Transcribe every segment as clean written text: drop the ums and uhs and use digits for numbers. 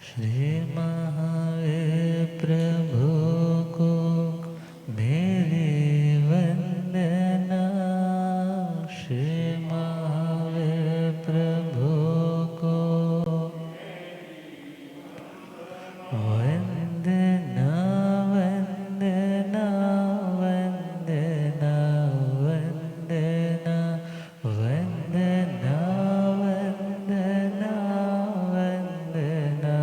श्री महावीर प्रभु को मेरी वंदना। श्री महावीर प्रभु को वंदना वंदना वंदना वंदना वंदना वंदना वंदना।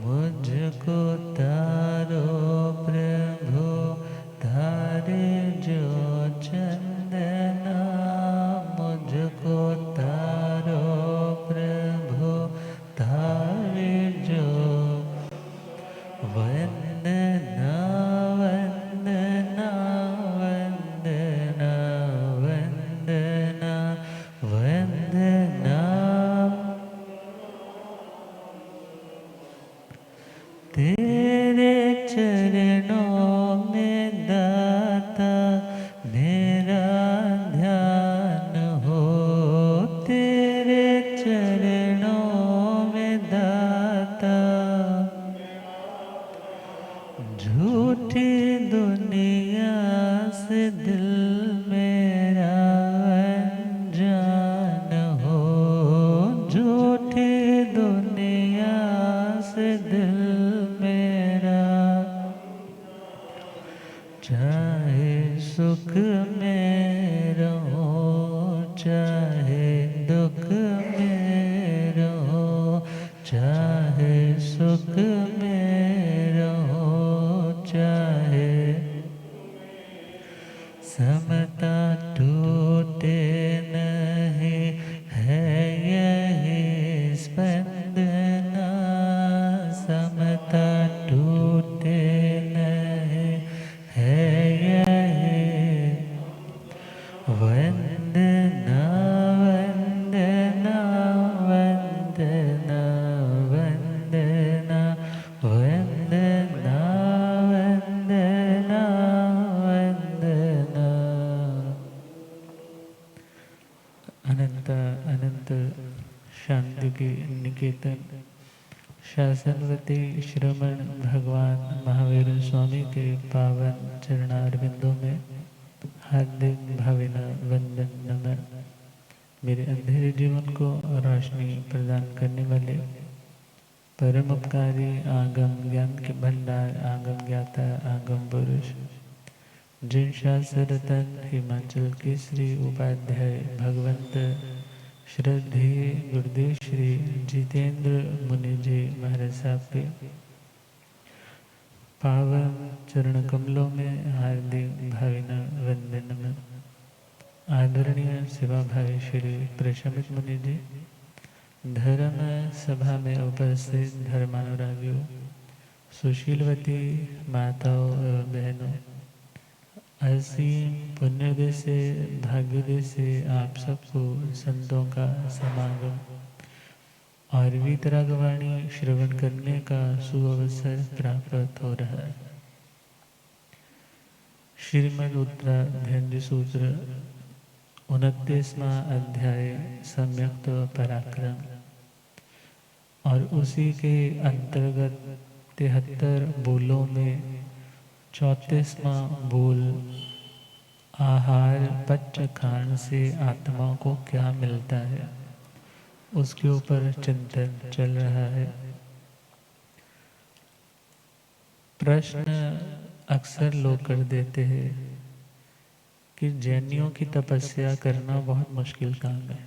मुझको तारो प्रभु तारे जो चंदना। मुझको तारो प्रभु तारे जो वंदना वंदना वंदना वंदना वंदना। तेरे चरणों में दाता मेरा ध्यान हो। तेरे चरणों में दाता झूठी दुनिया से दिल मेरा अनजान हो। झूठी दुनिया से दिल मेरा चाहे सुख में रहो चाहे दुख में रहो। चाहे सुख में रहो चाहे समता टूटे नहीं है यही स्पंदना। समता टूटे नहीं है यही वंदना वंदना वंदना वंदना वंदना वंदना वंदना। अनंत अनंत शांति के निकेतन शासनवती श्रमण भगवान महावीर स्वामी के पावन चरणारविंदों में हार्दिक भावना वंदन नमन। मेरे अंधेरे जीवन को रोशनी प्रदान करने वाले परम उपकारी आगम ज्ञान के भंडार आगम ज्ञाता आगम पुरुष जिन शास्त्र रतन हिमाचल केसरी उपाध्याय भगवंत श्रद्धेय गुरुदेव श्री जितेंद्र मुनि जी महाराज साहब के पावन चरण कमलों में हार्दिक भावना वंदन नमन। आदरणीय सेवा भावी श्री प्रशमित मुनि जी, धर्म सभा में उपस्थित धर्मानुरागियों, सुशीलवती माताओं एवं बहनों, असीम पुण्योदय से भाग्योदय से आप सबको संतों का समागम और वीतरागवाणी श्रवण करने का सुअवसर प्राप्त हो रहा है। श्रीमद् उत्तराध्ययन सूत्र 29वां अध्याय सम्यक्त पराक्रम और उसी के अंतर्गत 73 बोलों में 34वां बोल आहार पच खान से आत्मा को क्या मिलता है, उसके ऊपर चिंतन चल रहा है। प्रश्न अक्सर लोग कर देते हैं कि जैनियों की तपस्या करना बहुत मुश्किल काम है।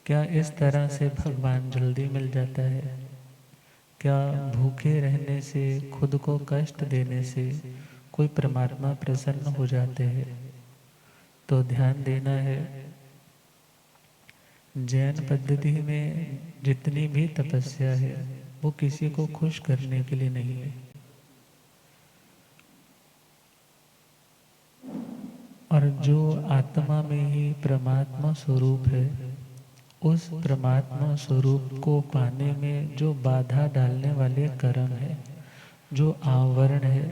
क्या इस तरह से भगवान जल्दी मिल जाता है? क्या भूखे रहने से, खुद को कष्ट देने से कोई परमात्मा प्रसन्न हो जाते हैं? तो ध्यान देना है, जैन पद्धति में जितनी भी तपस्या है वो किसी को खुश करने के लिए नहीं है। और जो आत्मा में ही परमात्मा स्वरूप है, उस परमात्मा स्वरूप को पाने में जो बाधा डालने वाले कर्म है, जो आवरण है,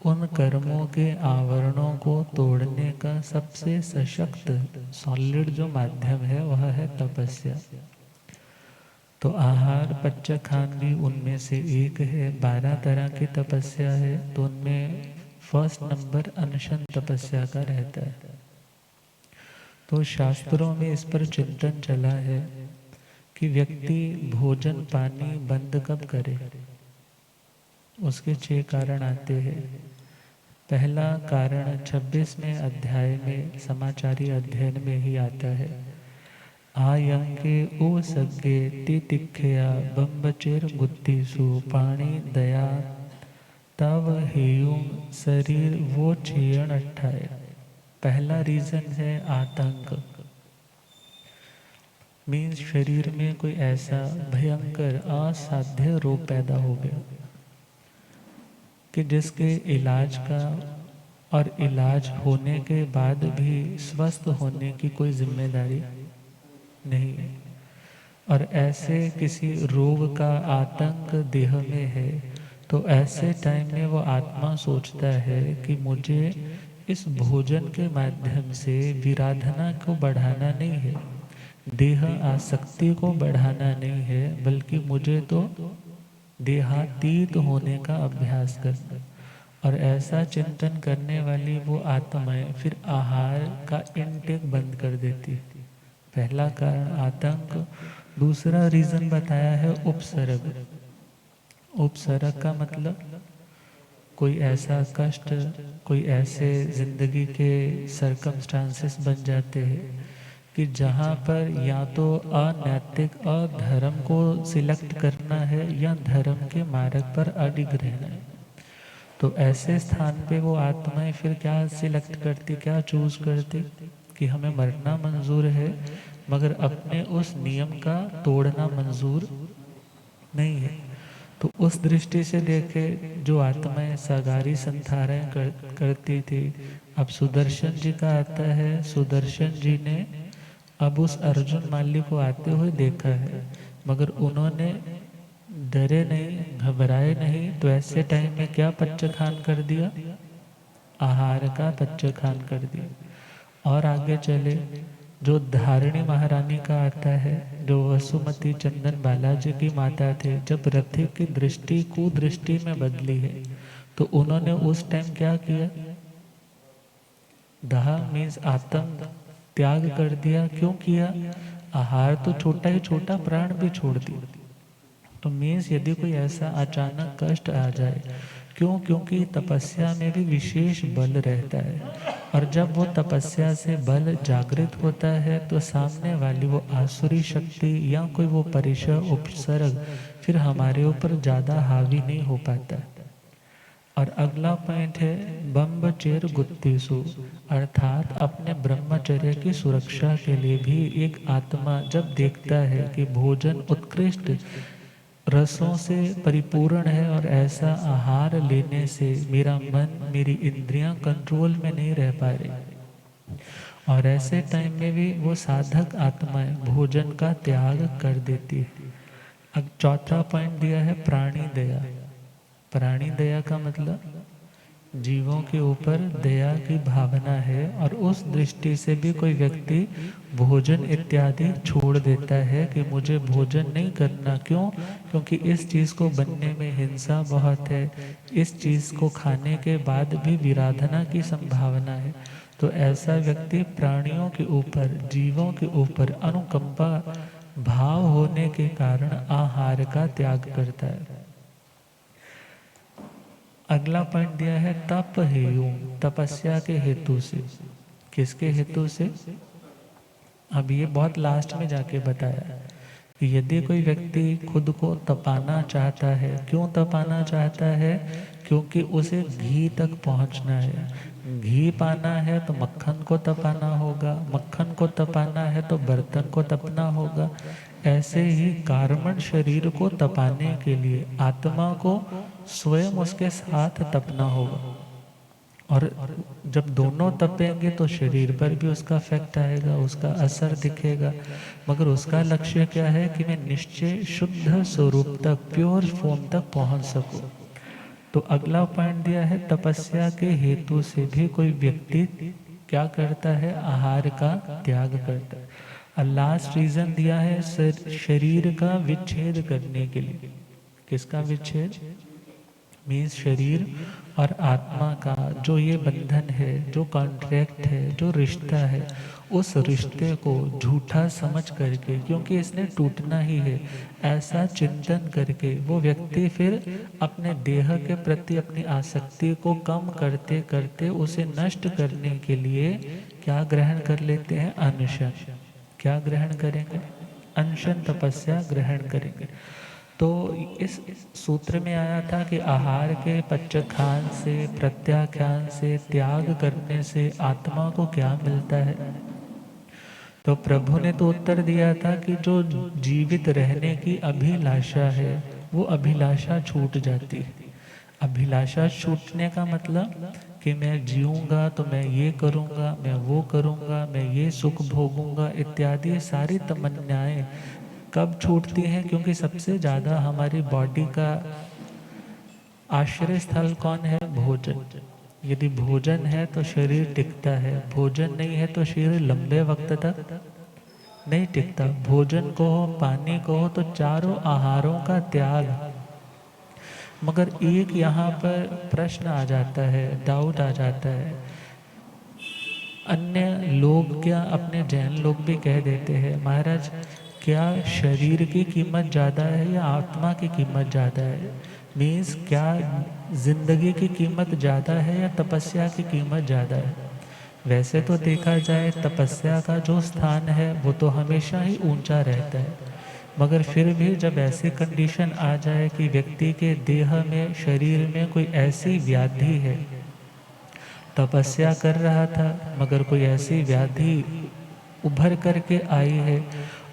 उन कर्मों के आवरणों को तोड़ने का सबसे सशक्त सॉलिड जो माध्यम है वह है तपस्या। तो आहार पच्च खान भी उनमें से एक है। 12 तरह की तपस्या है, तो उनमें फर्स्ट नंबर अनशन तपस्या का रहता है। तो शास्त्रों में इस पर चिंतन चला है कि व्यक्ति भोजन पानी बंद कब करे। उसके 6 कारण आते हैं। पहला कारण 26वें अध्याय में समाचारी अध्ययन में ही आता है। आयंके ओ सज्ञे तितिक्षया बम्बचेर गुत्तिसु पाणी दया तव हेयुम शरीर वो क्षीण अट्ठाए। पहला रीजन है आतंक, मीन्स शरीर में कोई ऐसा भयंकर असाध्य रोग पैदा हो गया कि जिसके इलाज का और इलाज होने के बाद भी स्वस्थ होने की कोई जिम्मेदारी नहीं है। और ऐसे किसी रोग का आतंक देह में है, तो ऐसे टाइम में वो आत्मा सोचता है कि मुझे इस भोजन के माध्यम से विराधना को बढ़ाना नहीं है, देह आसक्ति को बढ़ाना नहीं है, बल्कि मुझे तो देहातीत होने का अभ्यास करना। और ऐसा चिंतन करने वाली वो आत्माएं फिर आहार का इनटेक बंद कर देती। पहला कारण आतंक। दूसरा रीजन बताया है उपसर्ग। उपसर्ग का मतलब कोई ऐसा कष्ट, कोई ऐसे जिंदगी के सर्कमस्टांसेस बन जाते हैं कि जहाँ पर या तो अनैतिक अधर्म को सिलेक्ट करना है या धर्म के मार्ग पर अडिग रहना है। तो ऐसे स्थान पे वो आत्माएं फिर क्या सिलेक्ट करती, क्या चूज करती कि हमें मरना मंजूर है, मगर अपने उस नियम का तोड़ना मंजूर नहीं है। तो उस दृष्टि से देखे जो आत्माएं सगारी संधारण करती थी, अब सुदर्शन जी का आता है। सुदर्शन जी ने अब उस अर्जुन माली को आते हुए देखा है, मगर उन्होंने डरे नहीं, घबराए नहीं। तो ऐसे टाइम में क्या पच्च खान कर दिया, आहार का पच्च खान कर दिया। और आगे चले जो धारिणी महारानी का आता है, जो वसुमती चंदन बालाजी की माता थे, जब रथी की दृष्टि कुदृष्टि में बदली है, तो उन्होंने उस टाइम क्या किया, दाह मीन्स आत्म त्याग कर दिया। क्यों किया, आहार तो छोटा ही छोटा, प्राण भी छोड़ दिया। तो मीन्स यदि कोई ऐसा अचानक कष्ट आ जाए, क्यों, क्योंकि तपस्या में भी विशेष बल रहता है, और जब वो तपस्या से बल जागृत होता है तो सामने वाली वो आसुरी शक्ति या कोई वो परिसर उपसर्ग फिर हमारे ऊपर ज़्यादा हावी नहीं हो पाता। और अगला पॉइंट है ब्रह्मचर्य गुत्तिसु, अर्थात अपने ब्रह्मचर्य की सुरक्षा के लिए भी एक आत्मा जब देखता है कि भोजन उत्कृष्ट रसों से परिपूर्ण है और ऐसा आहार लेने से मेरा मन, मेरी इंद्रियां कंट्रोल में नहीं रह पा रही, और ऐसे टाइम में भी वो साधक आत्माएं भोजन का त्याग कर देती है। अब चौथा पॉइंट दिया है प्राणी दया। प्राणी दया का मतलब जीवों के ऊपर दया की भावना है, और उस दृष्टि से भी कोई व्यक्ति भोजन इत्यादि छोड़ देता है कि मुझे भोजन नहीं करना। क्यों, क्योंकि इस चीज़ को बनने में हिंसा बहुत है, इस चीज़ को खाने के बाद भी विराधना की संभावना है। तो ऐसा व्यक्ति प्राणियों के ऊपर, जीवों के ऊपर अनुकंपा भाव होने के कारण आहार का त्याग करता है। अगला पॉइंट दिया है तप हेयु, तपस्या के हेतु से। किसके हेतु से, अब ये बहुत लास्ट में जाके बताया कि यदि कोई व्यक्ति खुद को तपाना चाहता है, क्यों तपाना चाहता है, क्योंकि उसे घी तक पहुंचना है। घी पाना है तो मक्खन को तपाना होगा, मक्खन को तपाना है तो बर्तन को तपना होगा। ऐसे ही कार्बन शरीर को तपाने के लिए आत्मा को स्वयं उसके साथ तपना होगा, और जब दोनों तपेंगे तो शरीर पर भी उसका इफेक्ट आएगा, उसका असर दिखेगा। मगर उसका लक्ष्य क्या है कि मैं निश्चय शुद्ध स्वरूप तक, प्योर फॉर्म तक पहुंच सकूं। तो अगला पॉइंट दिया है तपस्या के हेतु से भी कोई व्यक्ति क्या करता है, आहार का त्याग करता है। और लास्ट रीजन दिया है शरीर का विच्छेद करने के लिए। किसका विच्छेद? मीन्स शरीर और आत्मा का जो ये बंधन है, जो कॉन्ट्रैक्ट है, जो रिश्ता है, उस रिश्ते को झूठा समझ करके, क्योंकि इसने टूटना ही है, ऐसा चिंतन करके वो व्यक्ति फिर अपने देह के प्रति अपनी आसक्ति को कम करते करते उसे नष्ट करने के लिए क्या ग्रहण कर लेते हैं? अनशन। क्या ग्रहण करेंगे? अनशन, तपस्या ग्रहण करेंगे। तो इस सूत्र में आया था कि आहार के पचखान से, प्रत्याख्यान से, त्याग करने से आत्मा को क्या मिलता है? तो प्रभु ने तो उत्तर दिया था कि जो जीवित रहने की अभिलाषा है वो अभिलाषा छूट जाती है। अभिलाषा छूटने का मतलब कि मैं जीऊंगा तो मैं ये करूंगा, मैं वो करूंगा, मैं ये सुख भोगूंगा इत्यादि सारी तमन्नाएं कब छूटती हैं? क्योंकि सबसे ज़्यादा हमारी बॉडी का आश्रय स्थल कौन है? भोजन। यदि भोजन है तो शरीर टिकता है, भोजन नहीं है तो शरीर लंबे वक्त तक नहीं टिकता। भोजन को हो, पानी को हो, तो चारों आहारों का त्याग। मगर एक यहाँ पर प्रश्न आ जाता है, डाउट आ जाता है। अन्य लोग क्या, अपने जैन लोग भी कह देते हैं, महाराज क्या शरीर की कीमत ज़्यादा है या आत्मा की कीमत ज़्यादा है? मीन्स क्या जिंदगी की कीमत ज़्यादा है या तपस्या की कीमत ज़्यादा है? वैसे तो देखा जाए तपस्या का जो स्थान है वो तो हमेशा ही ऊंचा रहता है, मगर फिर भी जब ऐसी कंडीशन आ जाए कि व्यक्ति के देह में, शरीर में कोई ऐसी व्याधि है, तपस्या कर रहा था मगर कोई ऐसी व्याधि उभर करके आई है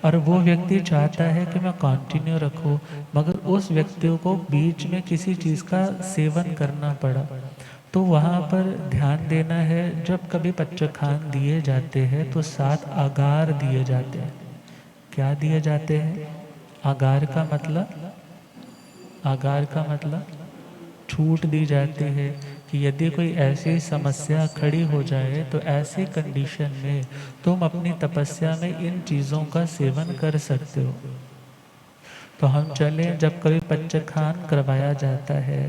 और वो व्यक्ति चाहता है कि मैं कंटिन्यू रखूं, मगर उस व्यक्ति को बीच में किसी चीज़ का सेवन करना पड़ा, तो वहाँ पर ध्यान देना है। जब कभी पच्चखान दिए जाते हैं तो 7 आगार दिए जाते हैं। क्या दिए जाते हैं? आगार का मतलब, आगार का मतलब छूट दी जाती है कि यदि कोई ऐसी समस्या खड़ी हो जाए तो ऐसी कंडीशन में तुम अपनी तपस्या में इन चीज़ों का सेवन कर सकते हो। तो हम चले, जब कभी पच्चखान करवाया जाता है,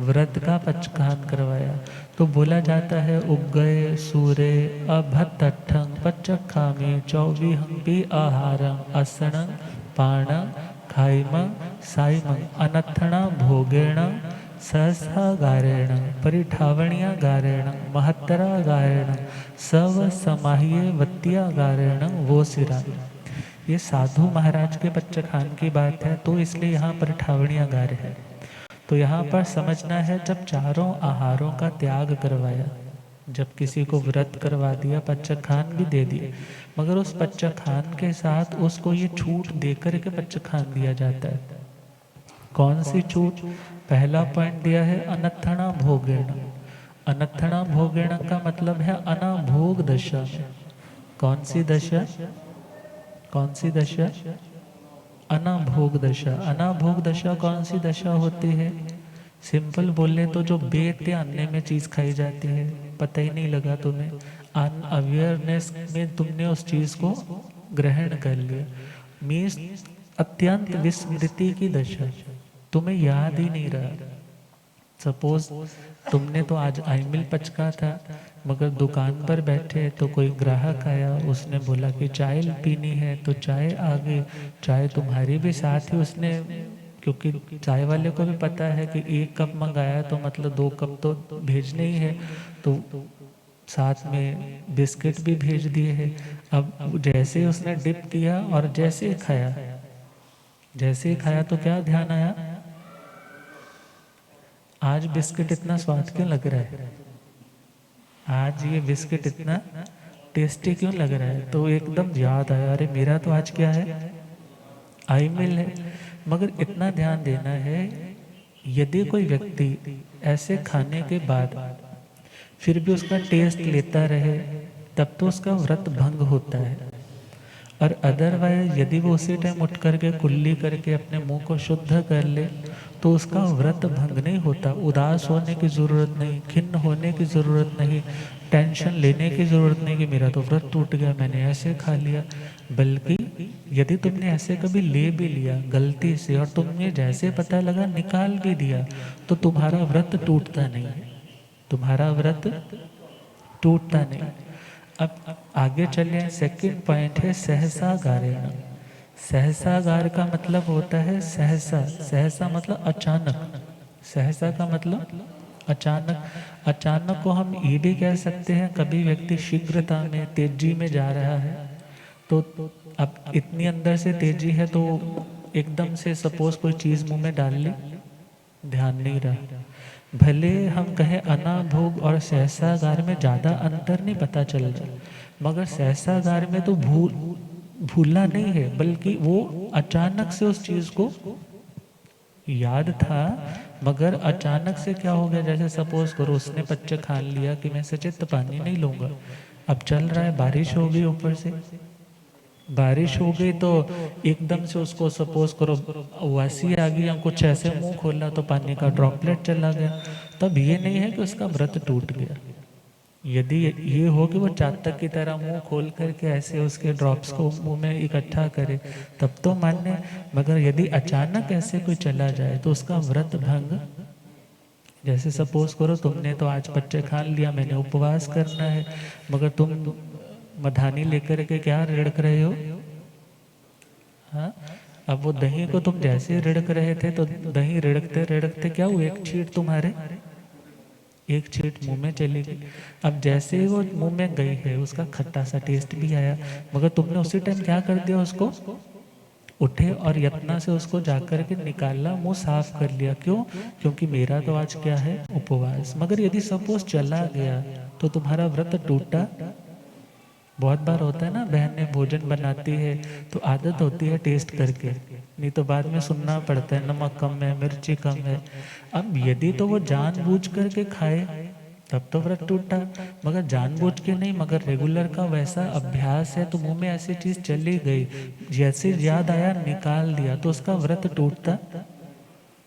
व्रत का पच्चखान करवाया, तो बोला जाता है उगए सूर्य अभत्तठं पच्चखामी चौविहंपि आहारं असनं पाणं खाइमं साइमं अनथणा भोगेण सहसा गारेण परिठावणिया गारेण महत्तरा गारेण सव समाह्ये वत्तिया गारेण वो सिरा। ये साधु महाराज के पच्चखान की बात है, तो इसलिए यहाँ पर ठावणिया गा रहे हैं। तो यहाँ पर समझना है, जब चारों आहारों का त्याग करवाया, जब किसी को व्रत करवा दिया, पच्चखान भी दे दिए, मगर उस पच्चखान के साथ उसको ये छूट देकर के पच्चखान दिया जाता है। कौन सी छूट? पहला पॉइंट दिया है अनथणा भोगेण। अनथणा भोगेण का मतलब है अनाभोग दशा में। कौन सी दशा? कौन सी दशा? अनाभोग दशा। अनाभोग दशा कौन सी दशा होती है? सिंपल बोले तो जो बेते अन्य में चीज़ खाई जाती है, पता ही नहीं लगा तुम्हें, अनअवेयरनेस में तुमने उस चीज़ को ग्रहण कर लिया। मीन्स अत्यंत विस्मृति की दशा, तुम्हें याद ही नहीं रहा। सपोज तुमने तो आज आईमिल पचका था, मगर दुकान पर बैठे तो कोई ग्राहक आया, उसने बोला कि चाय पीनी है, तो चाय आ गई। चाय तुम्हारी भी साथ ही उसने, क्योंकि चाय वाले को भी पता है कि 1 कप मंगाया तो मतलब 2 कप तो भेजने ही है, तो साथ में बिस्किट भी भेज दिए हैं। अब जैसे ही उसने डिप किया और जैसे ही खाया, जैसे ही खाया तो क्या ध्यान आया, आज बिस्किट इतना स्वाद क्यों लग रहा है, आज ये बिस्किट इतना टेस्टी क्यों लग रहा है। तो एकदम याद आया, अरे मेरा तो आज क्या है, आईमिल है। मगर इतना ध्यान देना है, यदि कोई व्यक्ति ऐसे खाने के बाद फिर भी उसका टेस्ट लेता रहे, तब तो उसका व्रत भंग होता है। और अदरवाइज यदि वो उसी टाइम उठ करके कुल्ली करके अपने मुंह को शुद्ध कर ले तो उसका व्रत भंग नहीं होता। उदास होने की ज़रूरत नहीं, खिन्न होने की ज़रूरत नहीं, टेंशन लेने की ज़रूरत नहीं कि मेरा तो व्रत टूट गया, मैंने ऐसे खा लिया। बल्कि यदि तुमने ऐसे कभी ले भी लिया गलती से और तुमने जैसे पता लगा निकाल भी दिया तो तुम्हारा व्रत टूटता नहीं है, तुम्हारा व्रत टूटता नहीं। अब आगे चले, सेकंड पॉइंट है सहसा गारेण। सहसागार का मतलब होता है सहसा, सहसा मतलब अचानक, सहसा का मतलब अचानक। अचानक को हम ये भी कह सकते हैं, कभी व्यक्ति शीघ्रता में तेजी में जा रहा है तो अब इतनी अंदर से तेजी है तो एकदम से सपोज कोई चीज़ मुंह में डाल ली, ध्यान नहीं रहा। भले हम कहें अनाभोग और सहसागार में ज़्यादा अंतर नहीं पता चल रहा, मगर सहसागार में तो भूलना नहीं है, बल्कि वो अचानक से उस चीज़ को याद था मगर अचानक से क्या हो गया, जैसे सपोज करो उसने बच्चे खान लिया कि मैं सचित पानी नहीं लूँगा, अब चल रहा है, बारिश हो गई, ऊपर से बारिश हो गई तो एकदम से उसको सपोज करो उबासी आ गई या कुछ ऐसे मुंह खोला तो पानी का ड्रॉपलेट चला गया, तब ये नहीं है कि उसका व्रत टूट गया। यदि ये हो कि वो चातक की तरह मुंह खोल करके ऐसे उसके ड्रॉप्स को मुंह में इकट्ठा करे तब तो मान्य, मगर यदि अचानक ऐसे कोई चला जाए तो उसका व्रत भंग। जैसे सपोज करो तुमने तो आज बच्चे खान लिया, मैंने उपवास करना है, मगर तुम मधानी लेकर के क्या रिड़क रहे हो, हाँ, अब वो दही को तुम जैसे रिड़क रहे थे तो दही रिड़कते रिड़कते क्या हुआ, एक छींट तुम्हारे एक छींट मुंह में चली गई। अब जैसे ही वो मुंह में गई है उसका खट्टा सा टेस्ट भी आया, मगर तुमने उसी टाइम क्या कर दिया, उसको उठे और यत्न से उसको जाकर के निकाला, मुंह साफ कर लिया। क्यों? क्योंकि मेरा तो आज क्या है, उपवास। मगर यदि सपोज चला गया तो तुम्हारा व्रत टूटा। बहुत बार होता है ना, बहनें भोजन बनाती है तो आदत होती है टेस्ट करके, नहीं तो बाद में सुनना पड़ता है नमक कम है, मिर्ची कम है। अब यदि तो वो जानबूझ करके खाए तब तो व्रत टूटा, मगर जानबूझ के नहीं, मगर रेगुलर का वैसा अभ्यास है तो मुंह में ऐसी चीज चली गई, जैसे याद आया निकाल दिया, तो उसका व्रत टूटता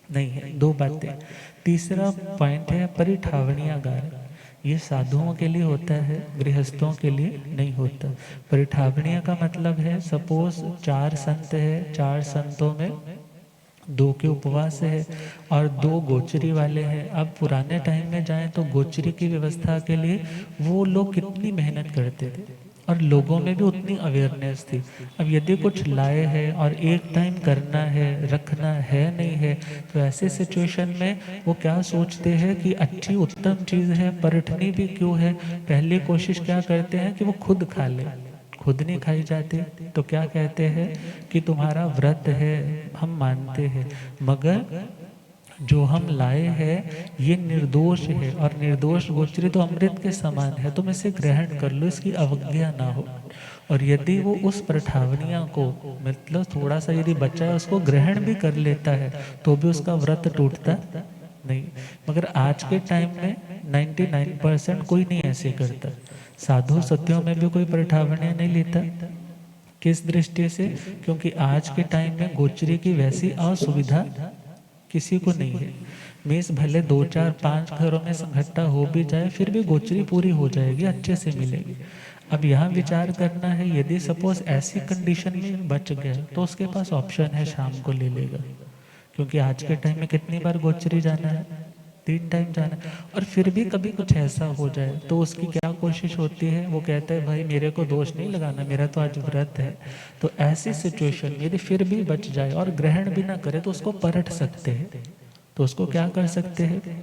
नहीं है। दो बातें। तीसरा पॉइंट है परिठावणीयागार। ये साधुओं के लिए होता है, गृहस्थों के लिए नहीं होता। परिठावणीय का मतलब है सपोज 4 संत है, 4 संतों में 2 के उपवास है और 2 गोचरी वाले हैं। अब पुराने टाइम में जाएं तो गोचरी की व्यवस्था के लिए वो लोग कितनी मेहनत करते थे और लोगों में भी उतनी अवेयरनेस थी। अब यदि कुछ लाए हैं और एक टाइम करना है, रखना है नहीं है, तो ऐसे सिचुएशन में वो क्या सोचते हैं कि अच्छी उत्तम चीज़ है, परठनी भी क्यों है, पहली कोशिश क्या करते हैं कि वो खुद खा ले। खुद नहीं खाई जाती तो क्या कहते हैं कि तुम्हारा व्रत है, हम मानते हैं, मगर जो हम लाए हैं ये निर्दोष है और निर्दोष गोचरी तो अमृत के समान है, तुम इसे ग्रहण कर लो, इसकी अवज्ञा ना हो। और यदि वो उस प्रठावनिया को मतलब थोड़ा सा यदि बच्चा है उसको ग्रहण भी कर लेता है तो भी उसका व्रत टूटता नहीं। मगर आज के टाइम में 99% कोई नहीं ऐसे करता। साधु सत्यों में भी कोई प्रठावनिया नहीं लेता। किस दृष्टि से? क्योंकि आज के टाइम में गोचरी की वैसी असुविधा किसी को नहीं है। मीन्स भले 2 4 5 घरों में संघट्टा हो भी जाए फिर भी गोचरी पूरी हो जाएगी, अच्छे से मिलेगी। अब यहाँ विचार करना है, यदि सपोज ऐसी कंडीशन में बच गया तो उसके पास ऑप्शन है शाम को ले लेगा, क्योंकि आज के टाइम में कितनी बार गोचरी जाना है, 3 टाइम जाना है। और फिर भी कभी कुछ ऐसा हो जाए तो उसकी क्या कोशिश होती है, वो कहता है भाई मेरे को दोष नहीं लगाना, मेरा तो आज व्रत है। तो ऐसी सिचुएशन में यदि फिर भी बच जाए और ग्रहण भी ना करे तो उसको परट सकते हैं। तो उसको क्या कर सकते हैं,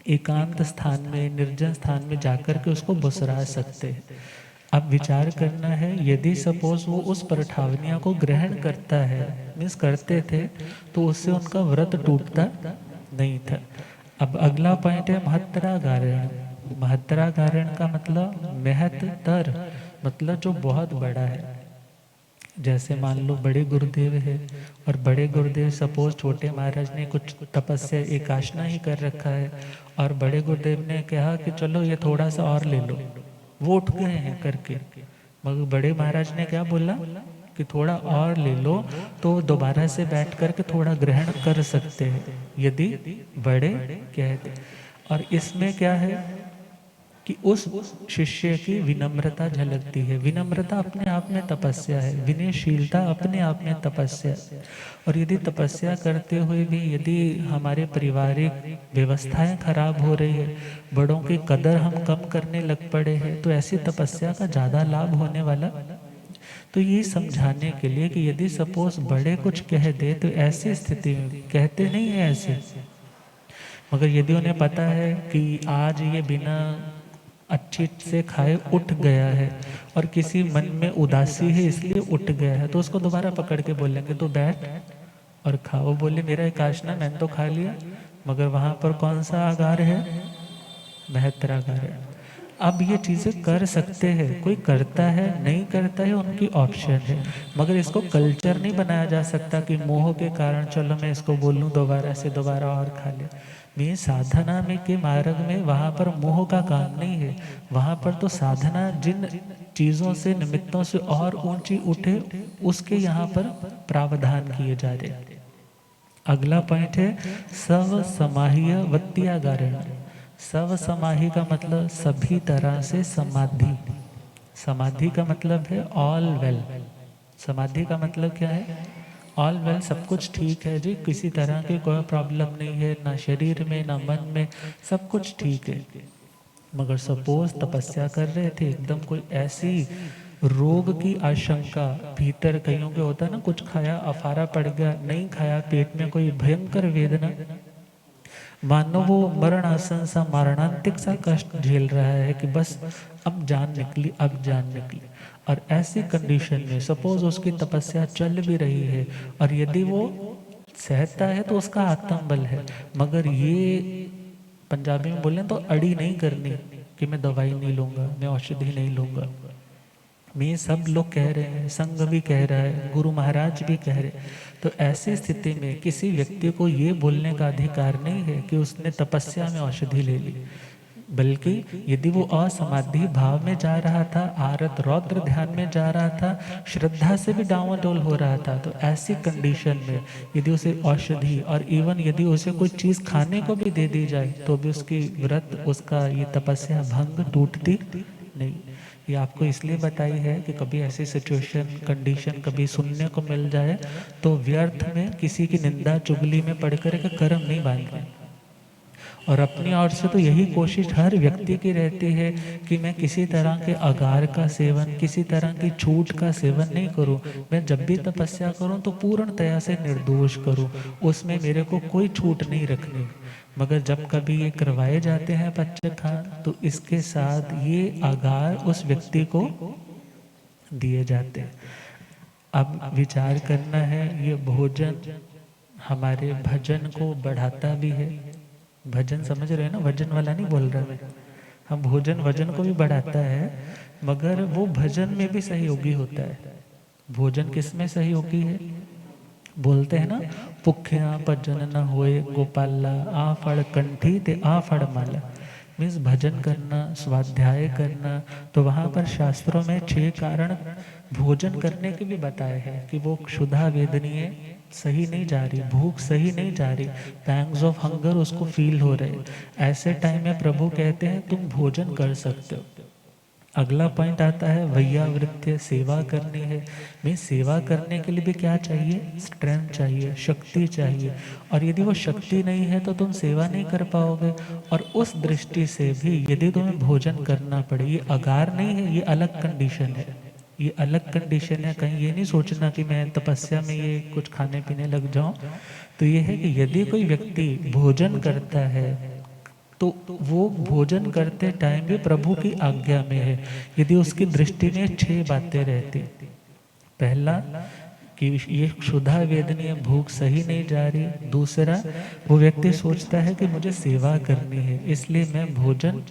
एकांत स्थान में, निर्जन स्थान में जाकर के उसको बुसरा सकते हैं। अब विचार करना है, यदि सपोज वो उस परठावनिया को ग्रहण करता है, मीन्स करते थे, तो उससे उनका व्रत टूटता नहीं था। अब अगला पॉइंट है महत्तरागारण। महत्तरागारण का मतलब महत्तर, मतलब जो बहुत बड़ा है। जैसे मान लो बड़े गुरुदेव है और बड़े गुरुदेव सपोज छोटे महाराज ने कुछ तपस्या एकाशना ही कर रखा है और बड़े गुरुदेव ने कहा कि चलो ये थोड़ा सा और ले लो, वो उठ गए हैं करके, मगर बड़े महाराज ने क्या बोला कि थोड़ा और ले लो तो दोबारा से बैठ कर के थोड़ा ग्रहण कर सकते हैं, यदि बड़े कहते। और इसमें क्या है कि उस शिष्य की विनम्रता झलकती है। विनम्रता अपने आप में तपस्या है, विनयशीलता अपने आप में तपस्या है। और यदि तपस्या करते हुए भी यदि हमारे पारिवारिक व्यवस्थाएं खराब हो रही है, बड़ों की कदर हम कम करने लग पड़े हैं, तो ऐसी तपस्या का ज़्यादा लाभ होने वाला। तो ये समझाने के लिए कि यदि सपोज बड़े कुछ कह दे तो ऐसी स्थिति में कहते नहीं है ऐसे, मगर यदि उन्हें पता है कि आज ये बिना अच्छी से खाए उठ गया है और किसी मन में उदासी है इसलिए उठ गया है, तो उसको दोबारा पकड़ के बोलेंगे तो बैठ और खा। वो बोले मेरा एकाशना मैंने तो खा लिया, मगर वहाँ पर कौन सा आगार है, महत्रागार है। अब ये चीज़ें कर सकते हैं, कोई करता है नहीं करता है उनकी ऑप्शन है, मगर इसको कल्चर नहीं बनाया जा सकता कि मोह के कारण चलो मैं इसको बोलूँ दोबारा से दोबारा और खा ले। ये साधना में के मार्ग में वहाँ पर मोह का काम नहीं है, वहाँ पर तो साधना जिन चीज़ों से निमित्तों से और ऊंची उठे उसके यहाँ पर प्रावधान किए जा रहे। अगला पॉइंट है सव समाह्य वत्यागारण। सव समाहि का मतलब सभी तरह से समाधि। समाधि का मतलब है ऑल वेल। समाधि का मतलब क्या है, ऑल वेल, सब कुछ ठीक है जी, किसी तरह की कोई प्रॉब्लम नहीं है, ना शरीर में ना मन में, सब कुछ ठीक है। मगर सपोज तपस्या कर रहे थे, एकदम कोई ऐसी रोग की आशंका भीतर, कईयों के होता है ना, कुछ खाया अफारा पड़ गया, नहीं खाया पेट में कोई भयंकर वेदना, मानो वो मरण आसन सा मरणांतिक सा कष्ट झेल रहा है कि बस अब जान निकली, अब जान निकली। और ऐसी कंडीशन में सपोज उसकी तपस्या चल भी रही है और यदि वो सहता है तो उसका आत्मबल है, मगर ये पंजाबी में बोलें तो अड़ी नहीं करनी कि मैं दवाई नहीं लूंगा, मैं औषधि नहीं लूंगा। मैं सब लोग कह रहे हैं, संघ भी कह रहा है, गुरु महाराज भी कह रहे हैं। तो ऐसी स्थिति में किसी व्यक्ति को ये बोलने का अधिकार नहीं है कि उसने तपस्या में औषधि ले ली, बल्कि यदि वो असमाधि भाव में जा रहा था, आरत रौद्र ध्यान में जा रहा था, श्रद्धा से भी डावाडोल हो रहा था, तो ऐसी कंडीशन में यदि उसे औषधि और इवन यदि उसे कोई चीज़ खाने को भी दे दी जाए तो भी उसकी व्रत, उसका ये तपस्या भंग टूटती नहीं। ये आपको इसलिए बताई है कि कभी ऐसी सिचुएशन कंडीशन कभी सुनने को मिल जाए तो व्यर्थ में किसी की निंदा चुगली में पढ़कर के कर्म नहीं बांधना। और अपनी ओर से तो यही कोशिश हर व्यक्ति की रहती है कि मैं किसी तरह के अगार का सेवन, किसी तरह की छूट का सेवन नहीं करूं। मैं जब भी तपस्या करूं तो पूर्णतया से निर्दोष करूं, उसमें मेरे को कोई छूट नहीं रखनी। मगर जब कभी ये करवाए जाते हैं पच्चखान तो इसके साथ ये आगार उस व्यक्ति को दिए जाते हैं। अब विचार करना है, ये भोजन हमारे भजन को बढ़ाता भी है। भजन समझ रहे हैं ना, भजन वाला नहीं बोल रहा मैं। हम भोजन वजन को भी बढ़ाता है, मगर वो भजन में भी सहयोगी होता है। भोजन किस में सहयोगी है, बोलते हैं ना, भुख्या भजन न होए गोपाला, आ फड़ कंठी ते आ फड़ माला। मीन्स भजन करना, स्वाध्याय करना, तो वहाँ पर शास्त्रों में 6 कारण भोजन करने के भी बताए हैं कि वो क्षुधा वेदनीय सही नहीं जा रही, भूख सही नहीं जा रही, पैंग्स ऑफ हंगर उसको फील हो रहे, ऐसे टाइम में प्रभु कहते हैं तुम भोजन कर सकते हो। अगला पॉइंट आता है वैयावृत्य, सेवा करनी है। मैं सेवा करने के लिए भी क्या चाहिए, स्ट्रेंथ चाहिए, शक्ति चाहिए। और यदि वो शक्ति नहीं है तो तुम सेवा नहीं कर पाओगे। और उस दृष्टि से भी यदि तुम्हें भोजन करना पड़े, ये अगार नहीं है, ये अलग कंडीशन है, ये अलग कंडीशन है। कहीं ये नहीं सोचना कि मैं तपस्या में ये कुछ खाने पीने लग जाऊं। तो ये है कि यदि कोई व्यक्ति भोजन करता है तो वो भोजन करते टाइम भी प्रभु की आज्ञा में है। यदि उसकी दृष्टि में 6 बातें रहती, पहला कि ये क्षुधा वेदनीय भूख सही नहीं जा रही, दूसरा वो व्यक्ति सोचता है कि मुझे सेवा करनी है इसलिए मैं भोजन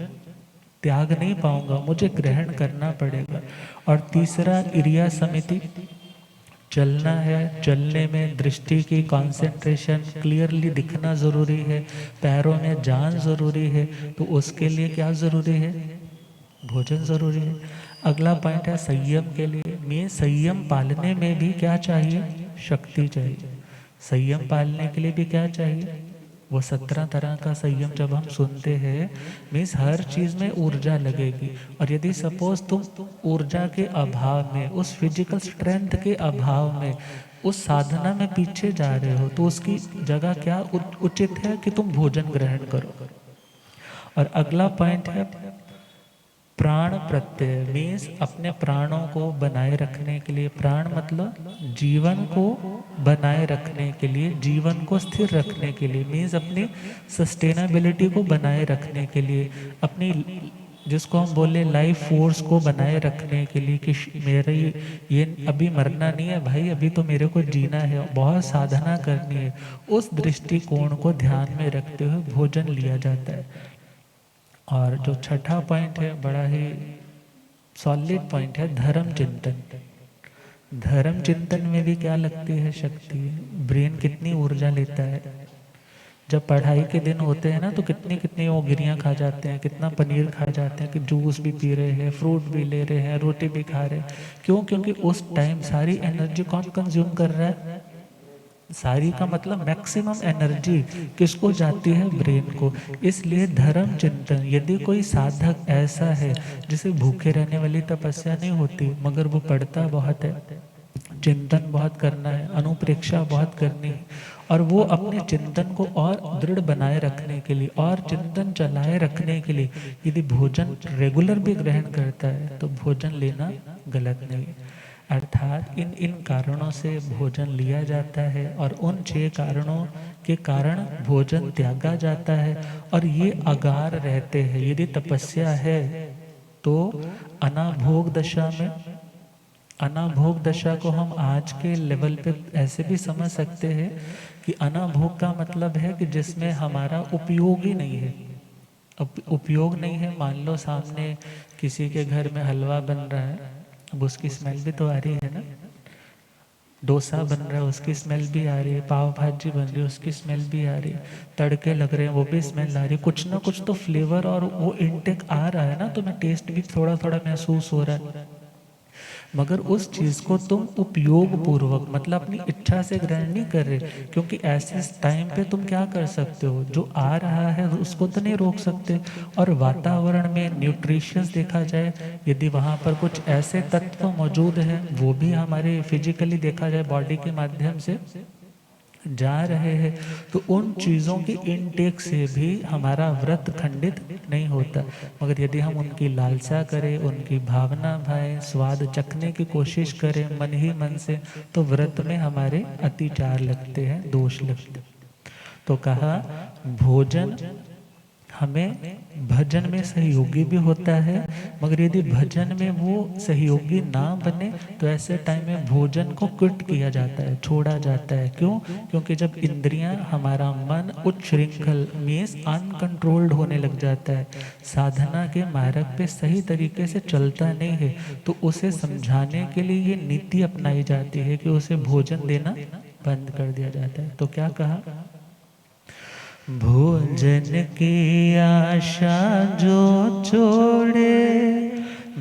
त्याग नहीं पाऊंगा, मुझे ग्रहण करना पड़ेगा। और तीसरा इरिया समिति, चलना है, चलने में दृष्टि की कंसंट्रेशन क्लियरली दिखना जरूरी है, पैरों में जान जरूरी है, तो उसके लिए क्या जरूरी है, भोजन जरूरी है। अगला पॉइंट है संयम के लिए। मैं संयम पालने में भी क्या चाहिए? शक्ति चाहिए। संयम पालने के लिए भी क्या चाहिए? वो 17 तरह का संयम जब हम सुनते हैं, मीन्स हर चीज में ऊर्जा लगेगी। और यदि सपोज तुम ऊर्जा के अभाव में, उस फिजिकल स्ट्रेंथ के अभाव में, उस साधना में पीछे जा रहे हो, तो उसकी जगह क्या उचित है कि तुम भोजन ग्रहण करो। और अगला पॉइंट है प्राण प्रत्यय, मीन्स अपने प्राणों को बनाए रखने के लिए। प्राण मतलब जीवन को बनाए रखने के लिए, जीवन को स्थिर रखने के लिए, मीन्स अपनी सस्टेनेबिलिटी को बनाए रखने के लिए, अपनी जिसको हम बोले लाइफ फोर्स को बनाए रखने के लिए कि मेरे ये अभी मरना नहीं है भाई, अभी तो मेरे को जीना है, बहुत साधना करनी है। उस दृष्टिकोण को ध्यान में रखते हुए भोजन लिया जाता है। और जो छठा पॉइंट है, बड़ा ही सॉलिड पॉइंट है, धर्म चिंतन। धर्म चिंतन में भी क्या लगती है? शक्ति। ब्रेन कितनी ऊर्जा लेता है। जब पढ़ाई के दिन होते हैं ना, तो कितनी कितनी वो गिरियाँ खा जाते हैं, कितना पनीर खा जाते हैं, कि जूस भी पी रहे हैं, फ्रूट भी ले रहे हैं, रोटी भी खा रहे हैं। क्यों? क्योंकि उस टाइम सारी एनर्जी कौन कंज्यूम कर रहा है? सारी का मतलब मैक्सिमम एनर्जी किसको जाती है? ब्रेन को। इसलिए धर्म चिंतन, यदि कोई साधक ऐसा है जिसे भूखे रहने वाली तपस्या नहीं होती, मगर वो पढ़ता बहुत है, चिंतन बहुत करना है, अनुप्रेक्षा बहुत करनी है, और वो अपने चिंतन को और दृढ़ बनाए रखने के लिए और चिंतन चलाए रखने के लिए यदि भोजन रेगुलर भी ग्रहण करता है, तो भोजन लेना गलत नहीं है। अर्थात इन इन कारणों से भोजन लिया जाता है, और उन 6 कारणों के कारण भोजन त्यागा जाता है, और ये अगार रहते हैं। यदि तपस्या है तो अनाभोग दशा में, अनाभोग दशा को हम आज के लेवल पे ऐसे भी समझ सकते हैं कि अनाभोग का मतलब है कि जिसमें हमारा उपयोग ही नहीं है। उपयोग नहीं है, मान लो सामने किसी के घर में हलवा बन रहा है, अब उसकी स्मेल भी तो आ रही है ना। डोसा बन रहा है, उसकी स्मेल भी आ रही है। पाव भाजी बन रही है, उसकी स्मेल भी आ रही है। तड़के लग रहे हैं, वो भी स्मेल आ रही है। कुछ ना कुछ तो फ्लेवर और वो इनटेक आ रहा है ना, तो मैं टेस्ट भी थोड़ा थोड़ा महसूस हो रहा है। मगर उस चीज़ को तुम उपयोग पूर्वक, मतलब अपनी इच्छा से ग्रहण नहीं कर रहे, क्योंकि ऐसे टाइम पे तुम क्या कर सकते हो, जो आ रहा है उसको तो नहीं रोक सकते। और वातावरण में न्यूट्रिशंस देखा जाए, यदि वहाँ पर कुछ ऐसे तत्व मौजूद हैं, वो भी हमारे फिजिकली देखा जाए बॉडी के माध्यम से जा रहे हैं, तो उन चीज़ों की इनटेक से भी हमारा व्रत खंडित नहीं होता। मगर यदि हम उनकी लालसा करें, उनकी भावना भाएं, स्वाद चखने की कोशिश करें मन ही मन से, तो व्रत में हमारे अतिचार लगते हैं, दोष लगते हैं। तो कहा भोजन हमें भजन में सहयोगी भी होता है, मगर यदि भजन में वो सहयोगी ना बने, तो ऐसे टाइम में भोजन को क्विट किया जाता है, छोड़ा जाता है। क्यों? क्योंकि जब इंद्रियां, हमारा मन उच्छृंखल मीन्स अनकंट्रोल्ड होने लग जाता है, साधना के मार्ग पे सही तरीके से चलता नहीं है, तो उसे समझाने के लिए ये नीति अपनाई जाती है कि उसे भोजन देना बंद कर दिया जाता है। तो क्या कहा? भोजन की आशा जो छोड़े,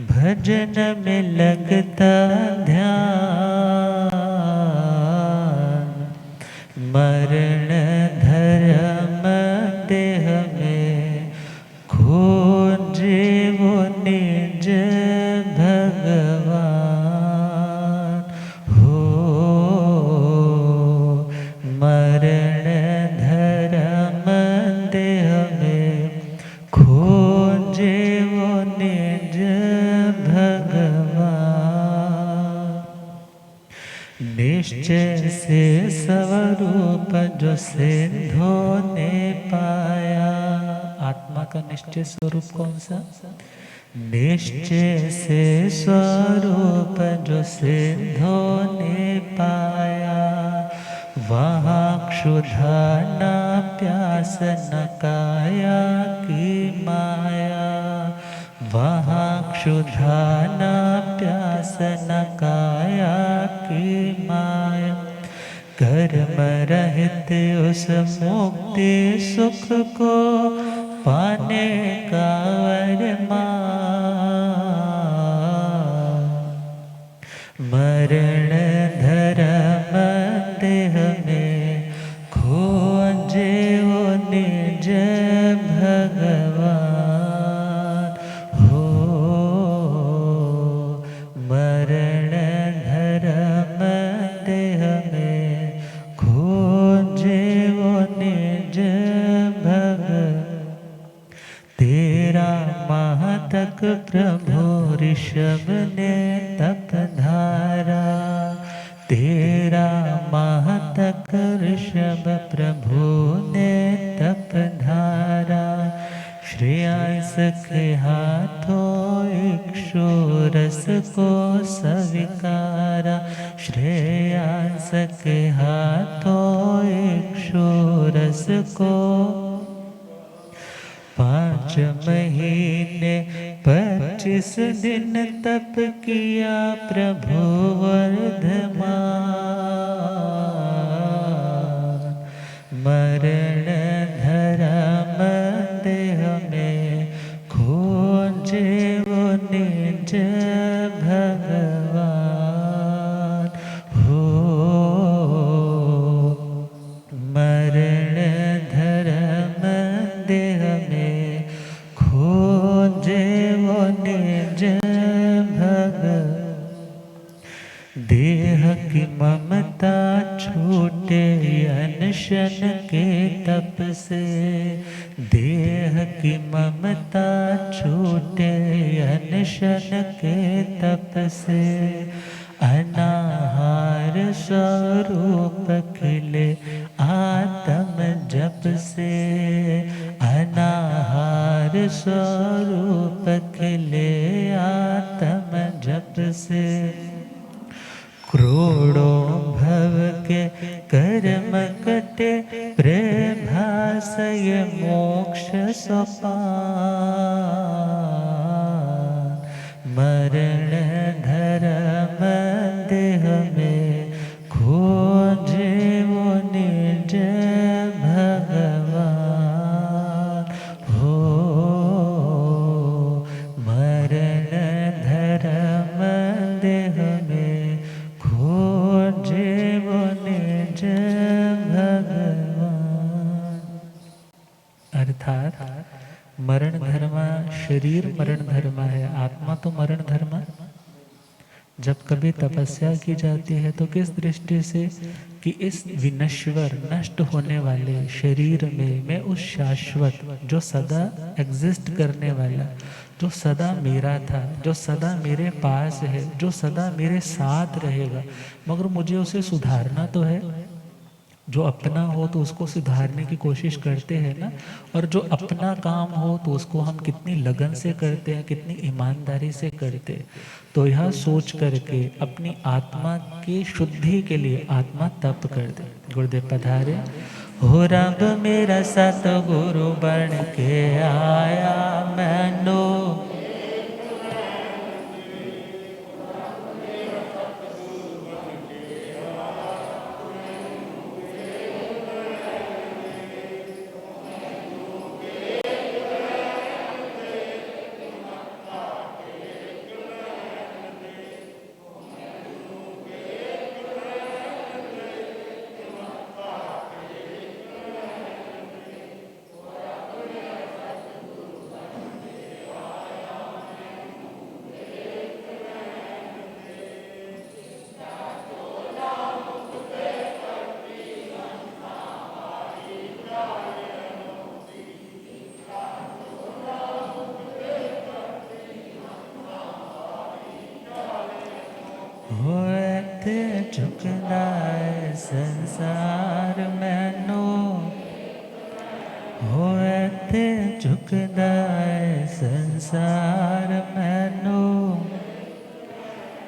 भजन में लगता ध्यान, मरण धर्म देह में खोजे वो निज भगवान। हो मरण धर्म देह में खोजे वो निज भगवान। निश्चय से स्वरूप जो सिद्धो ने पाया। आत्मा का निश्चय स्वरूप कौन सा? निश्चय से स्वरूप जो सिद्धो ने पाया, वहाँ क्षुधा न प्यास न काया की माया। वहाँ क्षुधा न प्यास न काया की माया। कर्म रहित उस मुक्ति सुख को पाने का वरमान। देह में खोजे वो निज भगवान हो। मरण धर्म देह में खोजे वो निज भगवान। तेरा माह तक प्रभु ऋषभ ने तप धारा। तेरा माह तक ऋषभ प्रभु ने तप धारा। श्रेयांस के हाथों इक्षुरस को स्वीकारा। श्रेयांस के हाथों इक्षुरस को 5 महीने 25 दिन तप किया प्रभु वर्धमान। मरण धर्म देह में खोजे वो निज भगवान हो। मरण धर्म देह में खोजे वो निज भगवान। देह की ममता छूटे अनशन के तप से। देह की ममता छूटे अनशन के तप से। अनाहार स्वरूप खिले आत्म जप से। अनाहार स्वरूप खिले आत्म जप से। करोड़ों भव के कर्म कटे प्रभासय मोक्ष सोपान। मरण धर्म देह में खोजे वो निज भगवान हो। मरण धर्म देह में खोजे वो निज भगवान। अर्थात मरण धर्म शरीर मरण धर्म है, आत्मा तो मरण धर्म। जब कभी तपस्या की जाती है तो किस दृष्टि से कि इस विनश्वर नष्ट होने वाले शरीर में मैं उस शाश्वत जो सदा एग्जिस्ट करने वाला, जो सदा मेरा था, जो सदा मेरे पास है, जो सदा मेरे साथ रहेगा, मगर मुझे उसे सुधारना तो है। जो अपना हो तो उसको सुधारने की कोशिश करते हैं ना, और जो अपना काम हो तो उसको हम कितनी लगन से करते हैं, कितनी ईमानदारी से करते हैं। तो यह सोच करके अपनी आत्मा की शुद्धि के लिए आत्मा तप कर दे। गुरुदेव पधारे। हो रब मेरा सतगुरु बन के आया मैनो। होते झुकना है संसार मैनो। होते झुकना है संसार मैनो।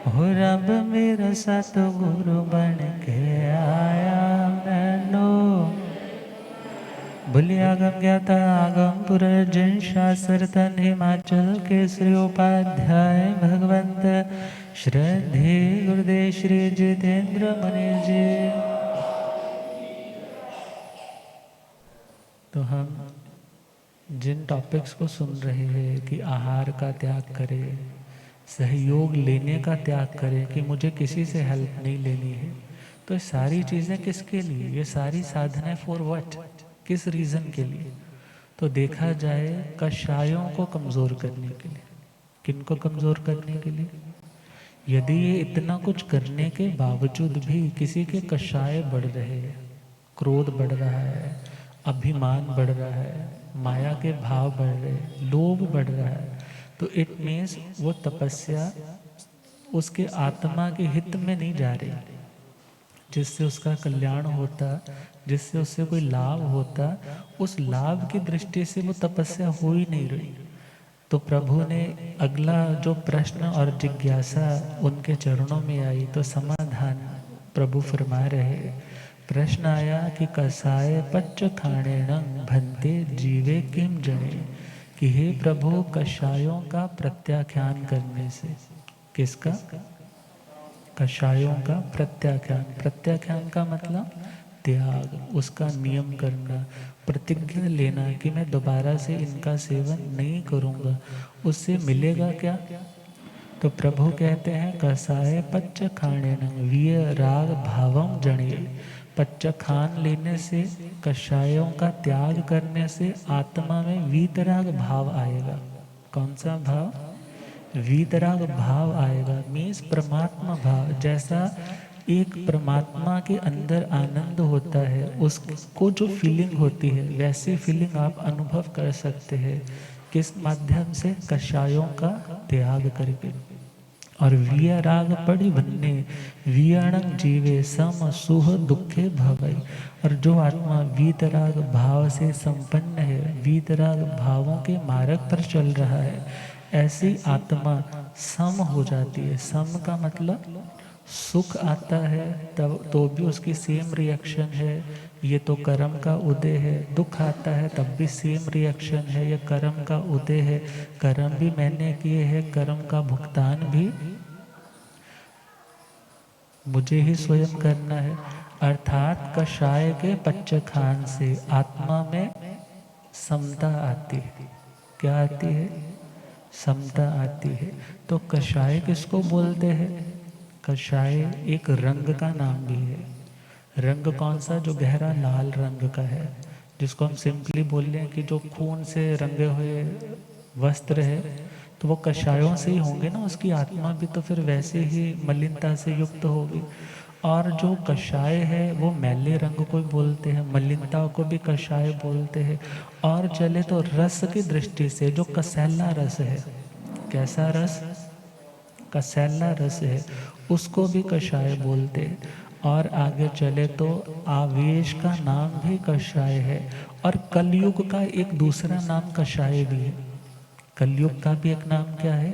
हो रब मेरा सतगुरु बन के आया मैनो। बोलिए आगम ज्ञाता आगम पुरर्जन शास्त्र तन हिमाचल केसरी उपाध्याय भगवंत श्रद्धे गुरुदेव श्री जितेंद्र मुनि जी। तो हम जिन टॉपिक्स को सुन रहे हैं कि आहार का त्याग करें, सहयोग लेने का त्याग करें कि मुझे किसी से हेल्प नहीं लेनी है, तो ये सारी चीज़ें किसके लिए, ये सारी साधनाएं फॉर व्हाट, किस रीज़न के लिए? तो देखा जाए कषायों को कमज़ोर करने के लिए। किनको कमज़ोर करने के लिए? यदि ये इतना कुछ करने के बावजूद भी किसी के कषाय बढ़ रहे हैं, क्रोध बढ़ रहा है, अभिमान बढ़ रहा है, माया के भाव बढ़ रहे हैं, लोभ बढ़ रहा है, तो इट मीन्स वो तपस्या उसके आत्मा के हित में नहीं जा रही, जिससे उसका कल्याण होता, जिससे उससे कोई लाभ होता, उस लाभ की दृष्टि से वो तपस्या हो ही नहीं रही। तो प्रभु ने अगला जो प्रश्न और जिज्ञासा उनके चरणों में आई, तो समाधान प्रभु फरमा रहे। प्रश्न आया कि कसाय पच्च खाणेण भन्ते जीवे किम जने, कि हे प्रभु कषायों का प्रत्याख्यान करने से, किसका? कषायों का प्रत्याख्यान। प्रत्याख्यान का मतलब त्याग, उसका नियम करना, प्रतिज्ञा लेना कि मैं दोबारा से इनका सेवन नहीं करूँगा। उससे मिलेगा क्या? तो प्रभु कहते हैं कसाय पच्च खाणेन वीय राग भावम जणे। पच्च खान लेने से, कषायों का त्याग करने से आत्मा में वीतराग भाव आएगा। कौन सा भाव? वीतराग भाव आएगा। मीन्स परमात्मा भाव। जैसा एक परमात्मा के अंदर आनंद होता है, उसको जो फीलिंग होती है, वैसी फीलिंग आप अनुभव कर सकते हैं। किस माध्यम से? कषायों का त्याग करके। और वीय राग पड़ी भन्ने वीयणं जीवे सम सुह दुखे भवई। और जो आत्मा वीतराग भाव से संपन्न है, वीतराग भावों के मार्ग पर चल रहा है, ऐसी आत्मा सम हो जाती है। सम का मतलब सुख आता है तब तो भी उसकी सेम रिएक्शन है, ये तो कर्म का उदय है। दुख आता है तब भी सेम रिएक्शन है, ये कर्म का उदय है। कर्म भी मैंने किए हैं, कर्म का भुगतान भी मुझे ही स्वयं करना है। अर्थात कषाय के पच्च खान से आत्मा में समता आती है। क्या आती है? समता आती है। तो कषाय किसको बोलते हैं? कषाय एक रंग का नाम भी है। रंग कौन सा? जो गहरा लाल रंग का है, जिसको हम सिंपली बोल रहे हैं कि जो खून से रंगे हुए वस्त्र है, तो वो कषायों से ही होंगे ना। उसकी आत्मा भी तो फिर वैसे ही मलिनता से युक्त होगी। और जो कषाय है वो मैले रंग को बोलते हैं, मलिनता को भी कषाय बोलते हैं। और चले तो रस की दृष्टि से जो कसैला रस है, कैसा रस? कसैला रस है, उसको भी कषाय बोलते हैं। और आगे चले तो आवेश का नाम भी कषाय है। और कलयुग का एक दूसरा नाम कषाय भी है। कलयुग का भी एक नाम क्या है?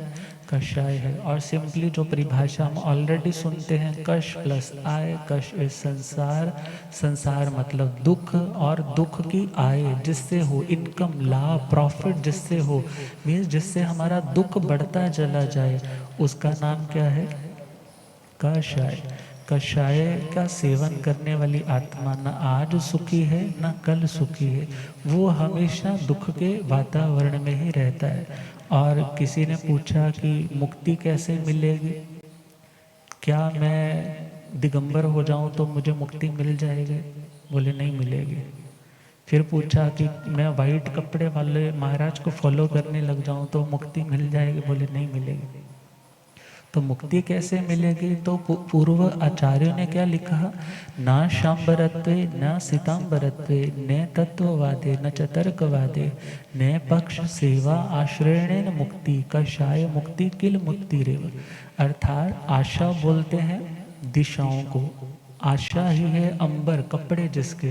कषाय है। और सिंपली जो परिभाषा हम ऑलरेडी सुनते हैं, कष प्लस आय, कष इज संसार, संसार मतलब दुख, और दुख की आय जिससे हो, इनकम, लाभ, प्रॉफिट जिससे हो, मीन्स जिससे हमारा दुख बढ़ता चला जाए, उसका नाम क्या है? कषाय। कषाय का सेवन करने वाली आत्मा न आज सुखी है न कल सुखी है, वो हमेशा दुख के वातावरण में ही रहता है। और किसी ने पूछा कि मुक्ति कैसे मिलेगी? क्या मैं दिगंबर हो जाऊं तो मुझे मुक्ति मिल जाएगी? बोले नहीं मिलेगी। फिर पूछा कि मैं वाइट कपड़े वाले महाराज को फॉलो करने लग जाऊं तो मुक्ति मिल जाएगी? बोले नहीं मिलेगी। तो मुक्ति कैसे मिलेगी? तो पूर्व आचार्यों ने क्या लिखा? ना शांबरत्वे न सीतांबरत्वे न तत्ववादे न च तर्कवादे न पक्ष सेवा आश्रयणेन मुक्ति कषाय मुक्ति किल मुक्ति रेव। अर्थात आशा बोलते हैं दिशाओं को। आशा ही है अंबर कपड़े जिसके,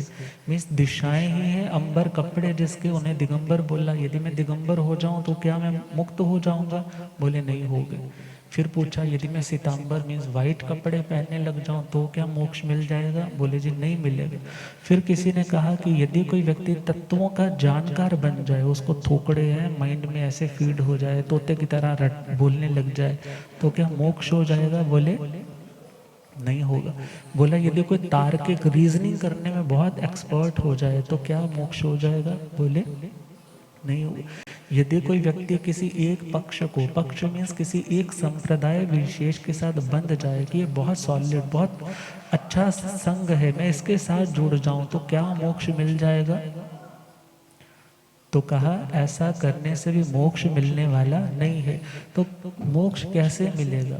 मीन्स दिशाएं ही है अंबर कपड़े जिसके, उन्हें दिगंबर बोला। यदि मैं दिगंबर हो जाऊं तो क्या मैं मुक्त हो जाऊंगा? बोले नहीं होगे। फिर पूछा यदि मैं सीतांबर मीन्स वाइट कपड़े पहनने लग जाऊं तो क्या मोक्ष मिल जाएगा? बोले जी नहीं मिलेगा। फिर किसी ने कहा कि यदि कोई व्यक्ति तत्वों का जानकार बन जाए, उसको थोकड़े हैं माइंड में ऐसे फीड हो जाए, तोते की तरह बोलने लग जाए, तो क्या मोक्ष हो जाएगा? बोले नहीं होगा। बोला यदि कोई तार्किक रीजनिंग करने में बहुत एक्सपर्ट हो जाए तो क्या मोक्ष हो जाएगा? बोले नहीं। यदि कोई व्यक्ति किसी एक पक्ष को, पक्ष मीन्स किसी एक संप्रदाय विशेष के साथ बंध जाए कि ये बहुत सॉलिड, बहुत अच्छा संग है, मैं इसके साथ जुड़ जाऊं तो क्या मोक्ष मिल जाएगा? तो कहा ऐसा करने से भी मोक्ष मिलने वाला नहीं है। तो मोक्ष कैसे मिलेगा?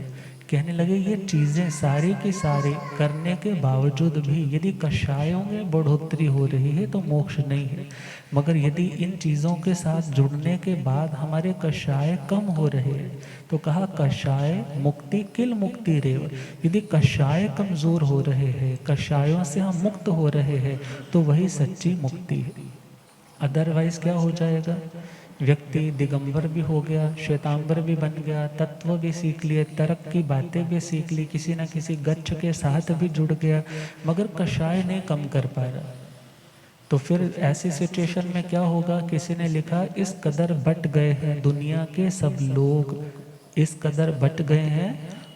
कहने लगे ये चीजें सारी की सारी करने के बावजूद भी यदि कषायों में बढ़ोतरी हो रही है तो मोक्ष नहीं है, मगर यदि इन चीजों के साथ जुड़ने के बाद हमारे कषाय कम हो रहे हैं तो कहा कषाय मुक्ति किल मुक्ति रेव। यदि कषाय कमजोर हो रहे हैं, कषायों से हम मुक्त हो रहे हैं तो वही सच्ची मुक्ति है। अदरवाइज क्या हो जाएगा? व्यक्ति दिगंबर भी हो गया, श्वेतांबर भी बन गया, तत्व भी सीख लिए, तर्क की बातें भी सीख ली, किसी न किसी गच्छ के साथ भी जुड़ गया, मगर कषाय नहीं कम कर पा रहा। तो फिर ऐसी सिचुएशन में क्या होगा? किसी ने लिखा इस कदर बट गए हैं दुनिया के सब लोग, इस कदर बट गए हैं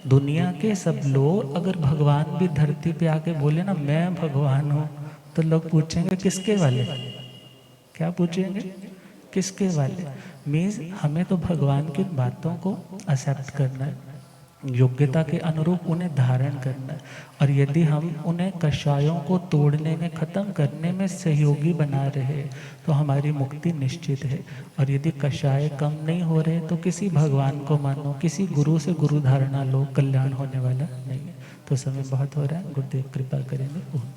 दुनिया के सब लोग, अगर भगवान भी धरती पे आके बोले ना मैं भगवान हूँ तो लोग पूछेंगे किसके वाले? क्या पूछेंगे? किसके वाले? मीन्स हमें तो भगवान की बातों को एक्सेप्ट करना है, योग्यता के अनुरूप उन्हें धारण करना है, और यदि हम उन्हें कषायों को तोड़ने में, खत्म करने में सहयोगी बना रहे तो हमारी मुक्ति निश्चित है। और यदि कषाय कम नहीं हो रहे तो किसी भगवान को मानो, किसी गुरु से गुरु धारणा लो, कल्याण होने वाला नहीं है। तो समय बहुत हो रहा है, गुरुदेव कृपा करेंगे। ओम।